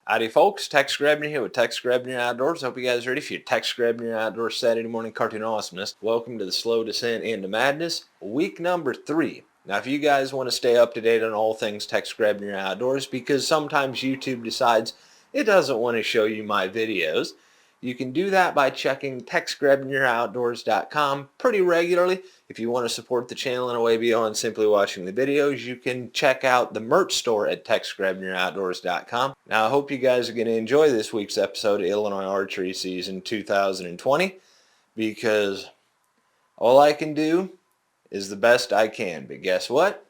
Howdy folks, Tex Grebner here with Tex Grebner Outdoors. Hope you guys are ready for your Tex Grebner Outdoors Saturday morning cartoon awesomeness. Welcome to the slow descent into madness, week number 3. Now if you guys want to stay up to date on all things Tex Grebner Outdoors, because sometimes YouTube decides it doesn't want to show you my videos, you can do that by checking TexGrebnerOutdoors.com pretty regularly. If you want to support the channel in a way beyond simply watching the videos, you can check out the merch store at TexGrebnerOutdoors.com. Now, I hope you guys are going to enjoy this week's episode of Illinois Archery Season 2020, because all I can do is the best I can. But guess what?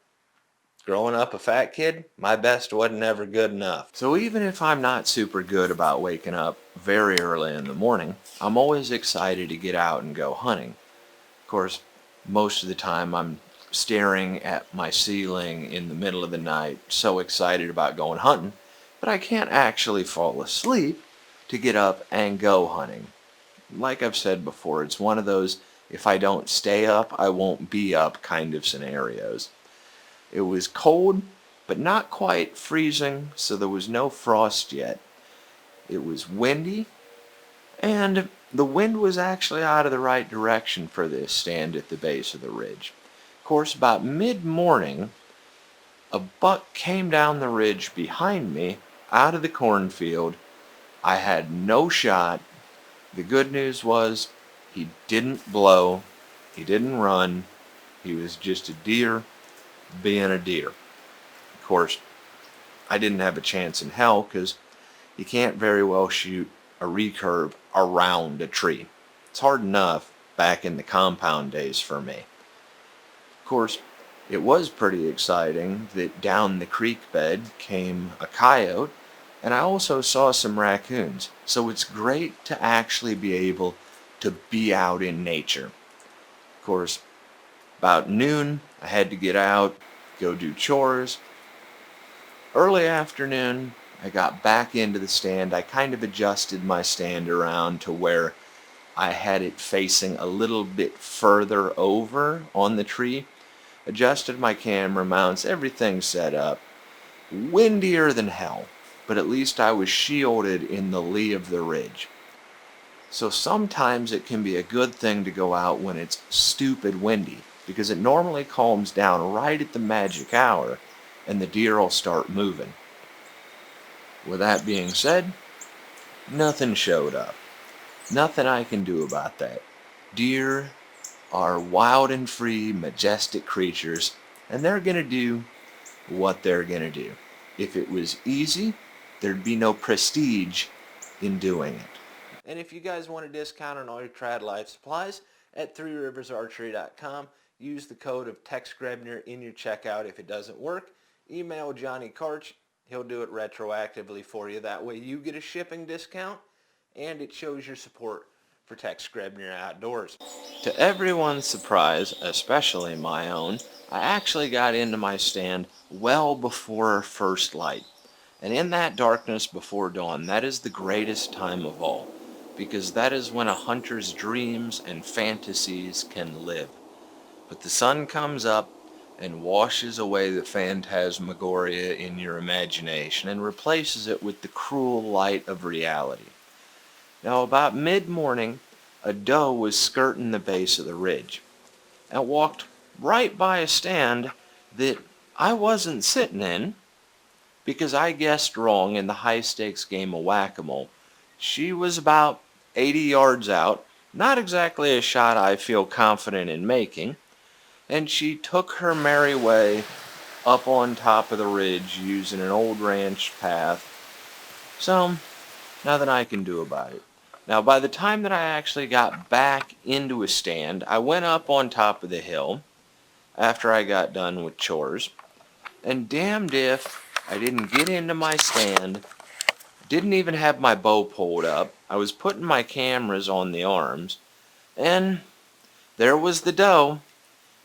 Growing up a fat kid, my best wasn't ever good enough. So even if I'm not super good about waking up very early in the morning, I'm always excited to get out and go hunting. Of course, most of the time I'm staring at my ceiling in the middle of the night, so excited about going hunting, but I can't actually fall asleep to get up and go hunting. Like I've said before, it's one of those if I don't stay up, I won't be up kind of scenarios. It was cold, but not quite freezing, so there was no frost yet. It was windy, and the wind was actually out of the right direction for this stand at the base of the ridge. Of course, about mid-morning, a buck came down the ridge behind me, out of the cornfield. I had no shot. The good news was he didn't blow, he didn't run, he was just a deer being a deer. Of course, I didn't have a chance in hell because you can't very well shoot a recurve around a tree. It's hard enough back in the compound days for me. Of course, it was pretty exciting that down the creek bed came a coyote, and I also saw some raccoons. So it's great to actually be able to be out in nature. Of course, about noon, I had to get out, go do chores. Early afternoon, I got back into the stand. I kind of adjusted my stand around to where I had it facing a little bit further over on the tree. Adjusted my camera mounts, everything set up. Windier than hell, but at least I was shielded in the lee of the ridge. So sometimes it can be a good thing to go out when it's stupid windy, because it normally calms down right at the magic hour and the deer will start moving. With that being said, nothing showed up. Nothing I can do about that. Deer are wild and free, majestic creatures, and they're going to do what they're going to do. If it was easy, there'd be no prestige in doing it. And if you guys want a discount on all your trad life supplies, at threeriversarchery.com, use the code of Tex Grebner in your checkout. If it doesn't work, email Johnny Karch. He'll do it retroactively for you. That way you get a shipping discount, and it shows your support for Tex Grebner Outdoors. To everyone's surprise, especially my own, I actually got into my stand well before first light. And in that darkness before dawn, that is the greatest time of all, because that is when a hunter's dreams and fantasies can live. But the sun comes up and washes away the phantasmagoria in your imagination and replaces it with the cruel light of reality. Now about mid-morning, a doe was skirting the base of the ridge and walked right by a stand that I wasn't sitting in, because I guessed wrong in the high-stakes game of whack-a-mole. She was about 80 yards out, not exactly a shot I feel confident in making, and she took her merry way up on top of the ridge using an old ranch path. So, nothing I can do about it. Now, by the time that I actually got back into a stand, I went up on top of the hill after I got done with chores, and damned if I didn't get into my stand, didn't even have my bow pulled up. I was putting my cameras on the arms, and there was the doe.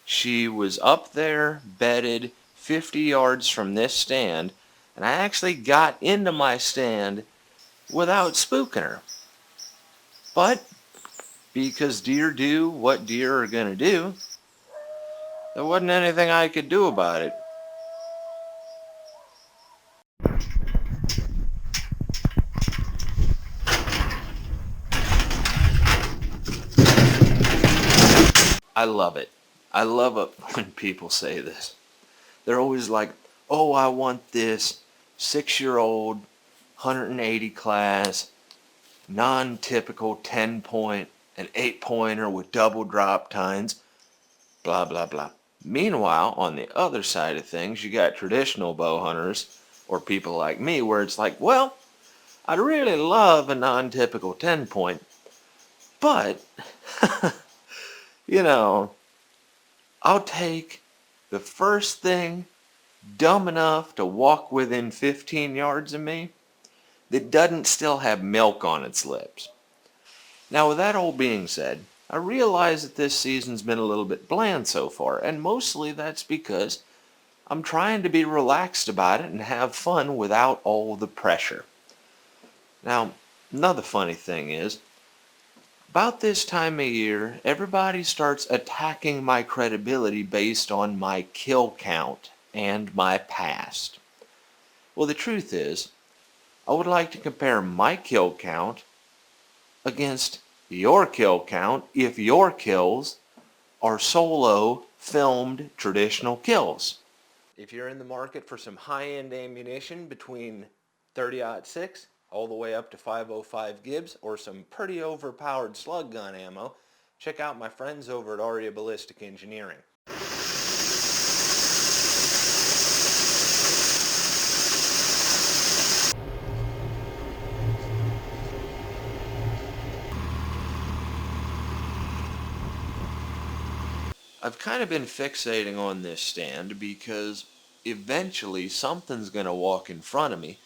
She was up there, bedded 50 yards from this stand, and I actually got into my stand without spooking her. But because deer do what deer are going to do, there wasn't anything I could do about it. I love it. I love it when people say this. They're always like, oh, I want this 6-year-old 180 class, non-typical 10-point, an 8-pointer with double drop tines, blah, blah, blah. Meanwhile, on the other side of things, you got traditional bow hunters or people like me where it's like, well, I'd really love a non-typical 10-point, but, you know, I'll take the first thing dumb enough to walk within 15 yards of me that doesn't still have milk on its lips. Now, with that all being said, I realize that this season's been a little bit bland so far, and mostly that's because I'm trying to be relaxed about it and have fun without all the pressure. Now, another funny thing is, about this time of year, everybody starts attacking my credibility based on my kill count and my past. Well, the truth is, I would like to compare my kill count against your kill count if your kills are solo filmed traditional kills. If you're in the market for some high-end ammunition between 30-06 all the way up to 505 Gibbs or some pretty overpowered slug gun ammo, check out my friends over at Aria Ballistic Engineering. I've kind of been fixating on this stand because eventually something's going to walk in front of me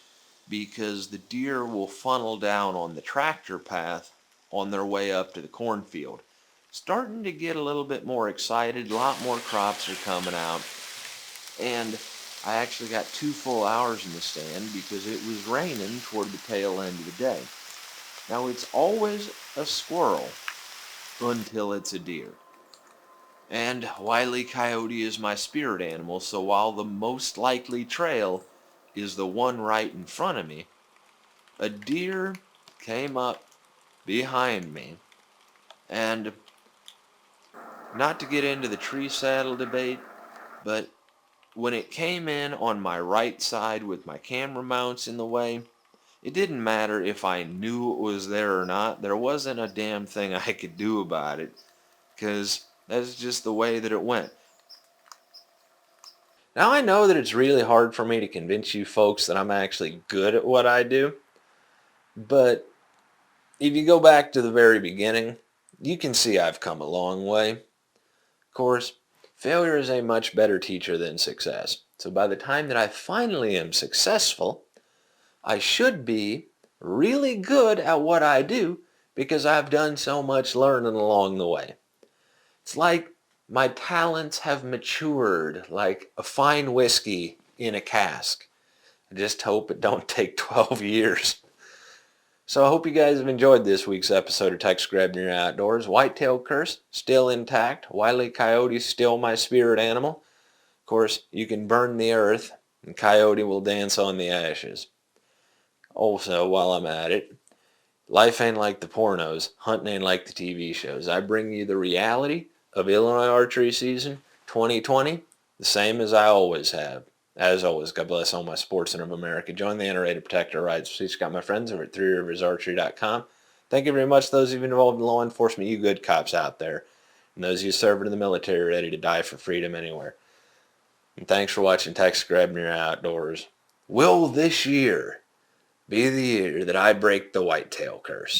because the deer will funnel down on the tractor path on their way up to the cornfield. Starting to get a little bit more excited, a lot more crops are coming out, and I actually got 2 full hours in the stand because it was raining toward the tail end of the day. Now it's always a squirrel until it's a deer. And Wile E. Coyote is my spirit animal, so while the most likely trail is the one right in front of me, a deer came up behind me, and not to get into the tree saddle debate, but when it came in on my right side with my camera mounts in the way, it didn't matter if I knew it was there or not. There wasn't a damn thing I could do about it, because that's just the way that it went. Now I know that it's really hard for me to convince you folks that I'm actually good at what I do, but if you go back to the very beginning, you can see I've come a long way. Of course, failure is a much better teacher than success. So by the time that I finally am successful, I should be really good at what I do because I've done so much learning along the way. It's like my talents have matured like a fine whiskey in a cask. I just hope it don't take 12 years. So I hope you guys have enjoyed this week's episode of Tex Grebner Outdoors. Whitetail curse, still intact. Wile E. Coyote, still my spirit animal. Of course, you can burn the earth, and Coyote will dance on the ashes. Also, while I'm at it, life ain't like the pornos, hunting ain't like the TV shows. I bring you the reality of Illinois Archery season 2020, the same as I always have. As always, God bless all my sportsmen of America. Join the NRA to protect our rights. Please got my friends over at threeriversarchery.com. Thank you very much, those of you involved in law enforcement, you good cops out there, and those of you serving in the military ready to die for freedom anywhere. And thanks for watching Tex Grebner Outdoors. Will this year be the year that I break the whitetail curse?